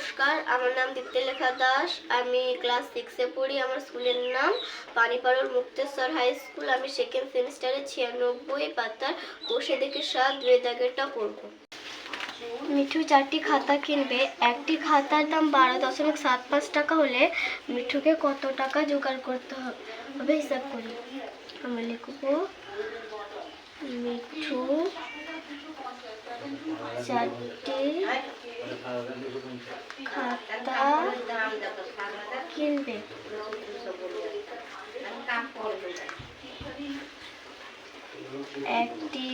নমস্কার, আমার নাম দীপ্তিলেখা দাস। আমি ক্লাস 6-এ পড়ি। আমার স্কুলের নাম পানিপাড়ার মুক্তেশ্বর হাই স্কুল। আমি সেকেন্ড সেমিস্টারে 96 পাতার বসে দেখে 7 বেদাগেরটা করব। মিঠু 4টি খাতা কিনবে। একটি খাতার দাম 12.75 টাকা হলে মিঠুকে কত টাকা জোগাড় করতে হবে হিসাব করি। আমরা লিখব মিঠু 4টি খাতা কিনবে। একটি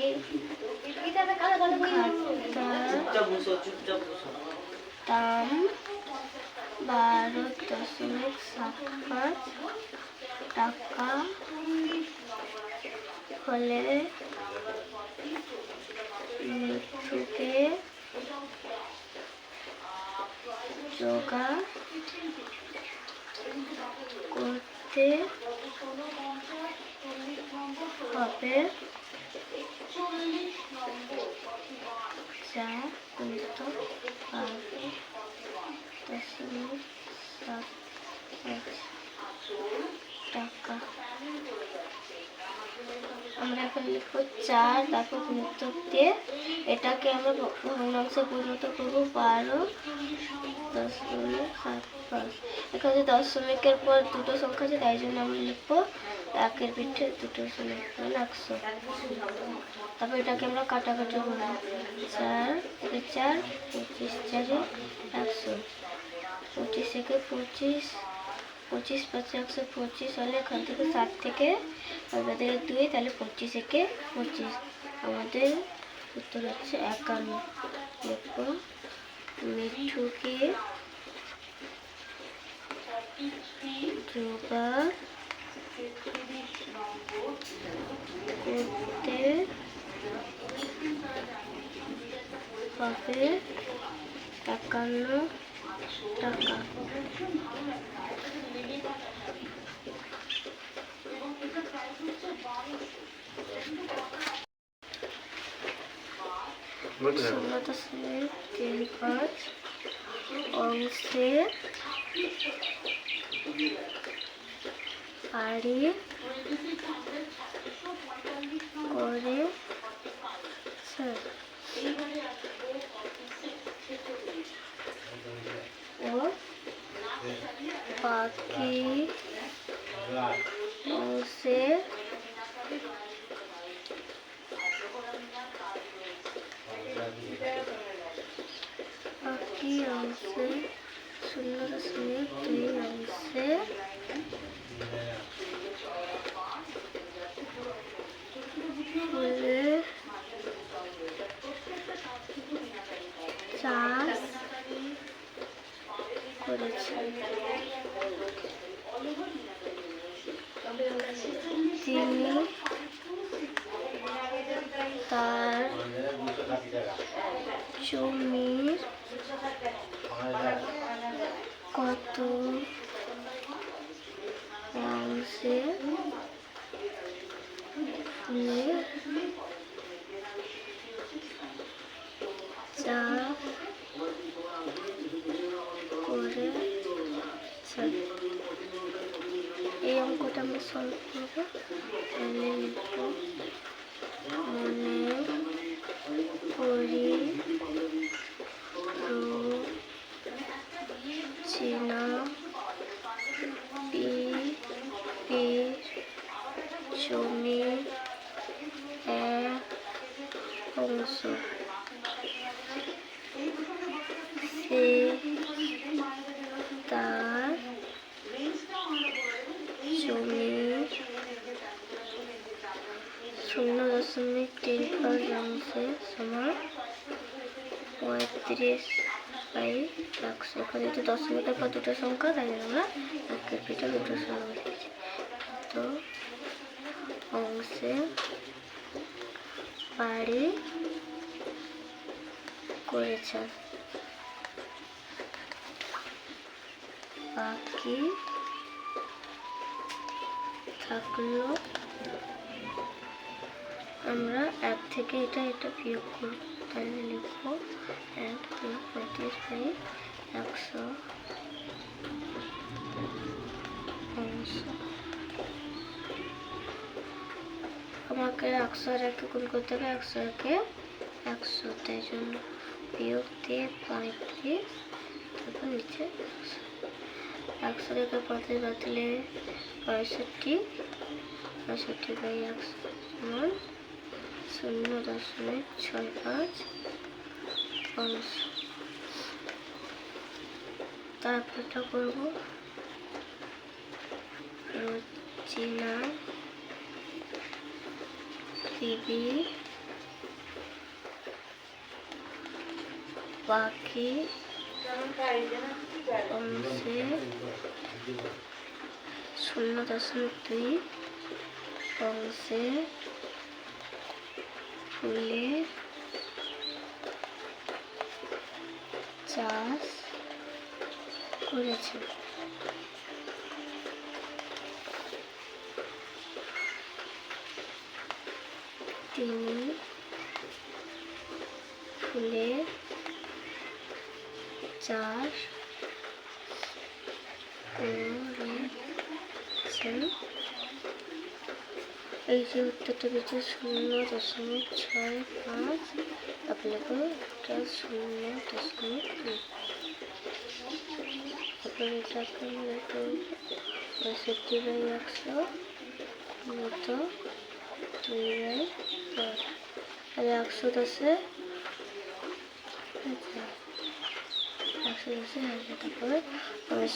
খাতার দাম 12.75 টাকা হলে মিঠুকে জোগাড় করতে হবে যা কিন্তু টাকা। আমরা এখন লিখবো 4, তারপর গুণিতক দিয়ে এটাকে আমরা ভগ্নাংশে পরিণত করবো 12.75। এখানে দশমিকের পর দুটো সংখ্যা আছে, তাই জন্য আমরা লিখবো 1-এর পিঠে 2 শূন্য, 100। তারপর এটাকে আমরা কাটাকাটি করবো। 4 থেকে 4, 25, 4-এ 100, 25 থেকে 25, 25 5 125 হলে এখান থেকে 7 থেকে 2, তাহলে 25 থেকে 25। আমাদের উত্তর হচ্ছে 51। লিখবো মিঠুকে জোগাড় করতে হবে 51 টাকা। অংশে বাড়ি করেছে ও বাকি অংশে বাকি অংশে 0.2 অংশে ফুলের চাষ করেছে। তিনি তার জমির কত অংশে ফুলের চাষ করেছে। এই অঙ্কটা আমরা সলভ করবো। তাহলে লিখবো মনে করি চেনা পিপির জমির এক অংশ সে তার জমির 0.35 অংশে সমান 35/100। এখানে তো দশমিকের পর দুটো সংখ্যা, তাই জন্য আমরা 1-এর পিঠে 2 সংখ্যা লিখেছি। তো অংশে বাড়ি করেছে। বাকি থাকলো, আমরা 1 থেকে এটা বিয়োগ করব। তাহলে লিখবো 1 + 35/100 আমাকে 100 আর 1 গুণ করতে হবে, 100 একে 100, তাই জন্য বিয়োগ দিয়ে 35, তারপর নিচে 100 থেকে 35 বাতিলে 65, 65/100 সমান 0.65 অংশ। তারপরটা করবো রচনা বিবি বাকি অংশে 0.2 অংশে ফুলের চাষ করেছে। তিনি ফুলের চাষ করেছেন। এই যে উত্তরটা দিচ্ছে 0.65, তারপরে লিখবো 0.2, তারপরে এটাকে লিখবো 65/100 মতো 2/10, আর 110 তারপরে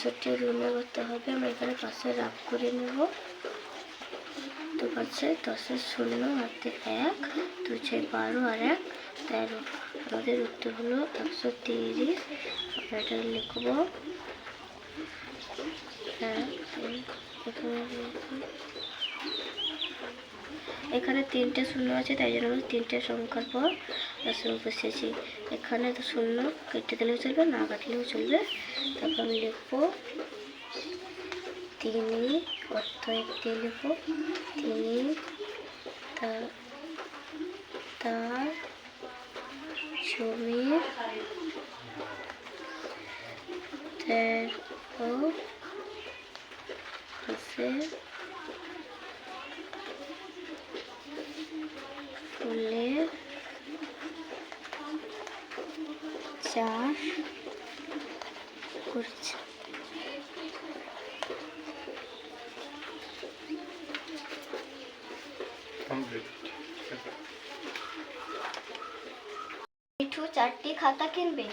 65 গুণে করতে হবে। আমরা এখানে পাশে রাফ করে নেব, তো পাচ্ছে 10-এর 0 হাতে 1, 2 6 12 আর 1 13। আমাদের উত্তর হলো 130। আমরা এটা লিখবো এখানে 3টে শূন্য আছে, তাই জন্য আমরা 3টে সংখ্যার পর দশমিক বসিয়েছি। এখানে তো শূন্য কেটে দিলেও চলবে, না কাটলেও চলবে। তারপর আমি লিখবো তিনি, অর্থ একটি লিখবো তিনি তার জমির 13 মাসে ফুলের চাষ করছে। মিঠু 4টি খাতা কিনবে।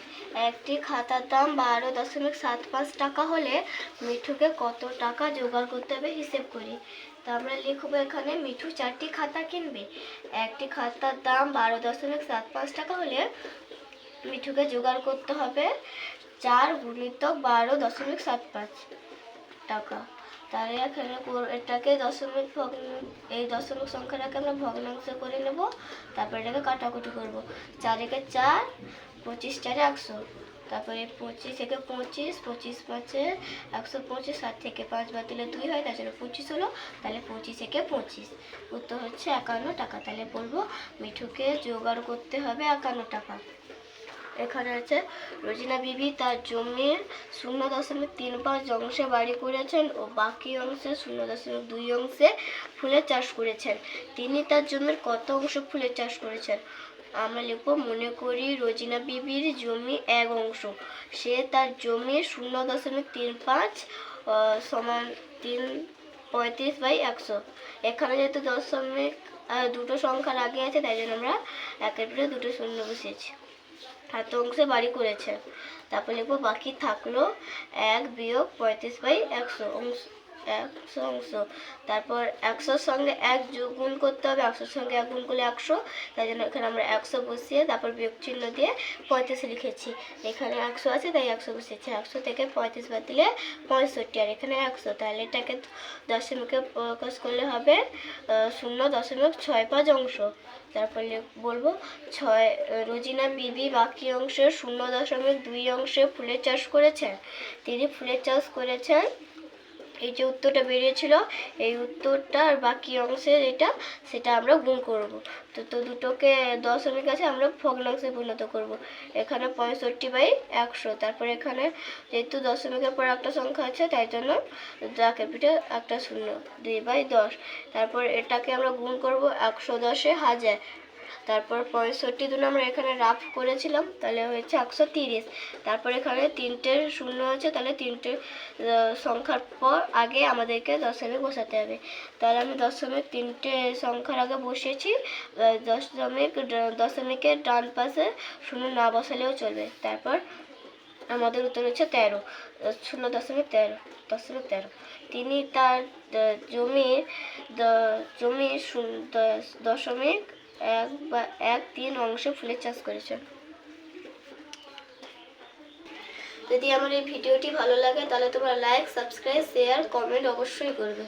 একটি খাতার দাম 12.75 টাকা হলে মিঠুকে কত টাকা জোগাড় করতে হবে হিসেব করি। তো আমরা লিখবো এখানে মিঠু 4টি খাতা কিনবে। একটি খাতার দাম 12.75 টাকা হলে মিঠুকে জোগাড় করতে হবে 4 গুণিতক 12.75 টাকা। তাহলে এখানে এটাকে এই দশমিক সংখ্যাটাকে আমরা ভগ্নাংশ করে নেব, তারপর এটাকে কাটাকুটি করব। 4 একে 4, 25 4 100, তারপরে 25 একে 25, 25 5 125, 7 থেকে 5 বাদ দিলে 2 হয়, তার জন্য 25 হলো। তাহলে 25 একে 25, উত্তর হচ্ছে 51 টাকা। তাহলে বলবো মিঠুকে জোগাড় করতে হবে 51 টাকা। এখানে আছে রোজিনা বিবি তার জমির 0.35 অংশে বাড়ি করেছেন ও বাকি অংশে 0.2 অংশে ফুলের চাষ করেছেন। তিনি তার জমির কত অংশ ফুলের চাষ করেছেন? আমরা লিখবো মনে করি রোজিনা বিবির জমি 1 অংশ। সে তার জমির 0.35 সমান 35/100। এখানে যেহেতু দশমিক দুটো সংখ্যার আগে আছে, তাই জন্য আমরা একের পরে দুটো শূন্য বসিয়েছি। হাত অংশে বাড়ি করেছে। তারপর লিখবো বাকি থাকলো 1 বিয়োগ 35/100 অংশ। তারপর 100-র সঙ্গে 1 যোগ গুণ করতে হবে, 100-র সঙ্গে 1 গুণ করলে 100, তাই জন্য এখানে আমরা 100 বসিয়ে তারপর বিয়োগ চিহ্ন দিয়ে 35 লিখেছি। এখানে 100 আছে তাই 100 বসিয়েছি। 100 থেকে 35 বাদ দিলে 65, আর এখানে 100, তাহলে এটাকে দশমিকে প্রকাশ করলে হবে 0.65 অংশ। তারপর বলবো রোজিনা বিবি বাকি অংশের 0.2 অংশে ফুলের চাষ করেছেন। তিনি ফুলের চাষ করেছেন এই যে উত্তরটা বেরিয়েছিল, এই উত্তরটা আর বাকি অংশের সেটা আমরা গুণ করব। তো দুটোকে দশমিক আছে আমরা ভগ্নাংশে পরিণত করব। এখানে 65/100, তারপর এখানে যেহেতু দশমিকের পর একটা সংখ্যা আছে তাই জন্য দাগের পিঠে একটা শূন্য, 2/10। তারপর এটাকে আমরা গুণ করব 110-এ 1000। তারপর 65 দুটো আমরা এখানে রাফ করেছিলাম, তাহলে হয়েছে 130। তারপর এখানে 3টে শূন্য আছে, তাহলে 3টে সংখ্যার পর আগে আমাদেরকে দশমিক বসাতে হবে। তাহলে আমি দশমিক 3টে সংখ্যার আগে বসিয়েছি। দশমিকের ডান পাশে শূন্য না বসালেও চলবে। তারপর আমাদের উত্তর হচ্ছে 13, 0.13। তিনি তার জমির 0.13 অংশে ফুলের চাষ করেছেন। যদি আমার এই ভিডিওটি ভালো লাগে তাহলে তোমরা লাইক, সাবস্ক্রাইব, শেয়ার, কমেন্ট অবশ্যই করবে।